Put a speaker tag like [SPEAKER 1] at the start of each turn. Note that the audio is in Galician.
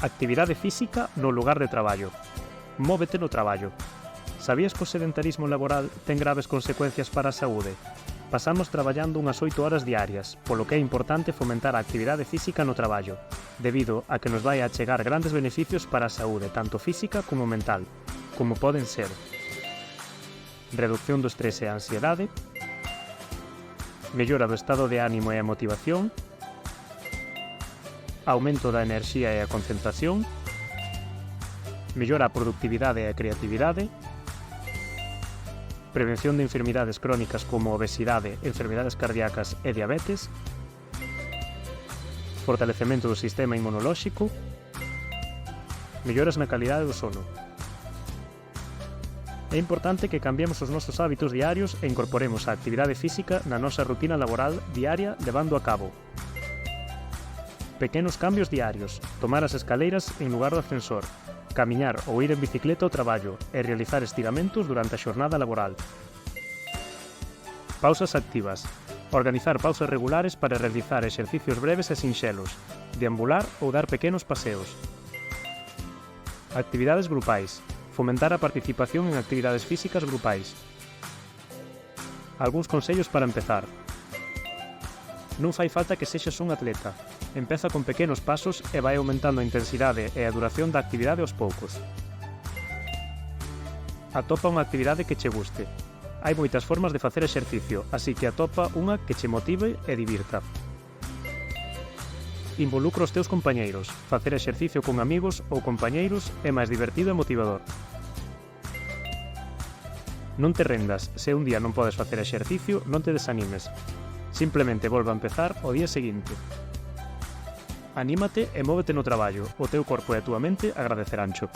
[SPEAKER 1] Actividade física no lugar de traballo. Móvete no traballo. Sabías que o sedentarismo laboral ten graves consecuencias para a saúde? Pasamos traballando unhas 8 horas diarias, polo que é importante fomentar a actividade física no traballo, debido a que nos vai a achegar grandes beneficios para a saúde tanto física como mental, como poden ser reducción do estrés e a ansiedade, mellora do estado de ánimo e a motivación, aumento da enerxía e a concentración, mellora a productividade e a creatividade, prevención de enfermidades crónicas como obesidade, enfermidades cardíacas e diabetes, fortalecemento do sistema inmunolóxico, melloras na calidade do sono. É importante que cambiemos os nosos hábitos diarios e incorporemos a actividade física na nosa rutina laboral diaria levando a cabo pequenos cambios diarios, tomar as escaleiras en lugar do ascensor, camiñar ou ir en bicicleta ao traballo e realizar estiramentos durante a xornada laboral. Pausas activas. Organizar pausas regulares para realizar exercicios breves e sinxelos, deambular ou dar pequenos paseos. Actividades grupais. Fomentar a participación en actividades físicas grupais. Algúns consellos para empezar. Non fai falta que sexas un atleta. Empeza con pequenos pasos e vai aumentando a intensidade e a duración da actividade aos poucos. Atopa unha actividade que che guste. Hai moitas formas de facer exercicio, así que atopa unha que che motive e divirta. Involucra os teus compañeiros. Facer exercicio con amigos ou compañeiros é máis divertido e motivador. Non te rendas. Se un día non podes facer exercicio, non te desanimes. Simplemente volva a empezar o día seguinte. Anímate e móvete no traballo. O teu corpo e a túa mente agradeceráncho.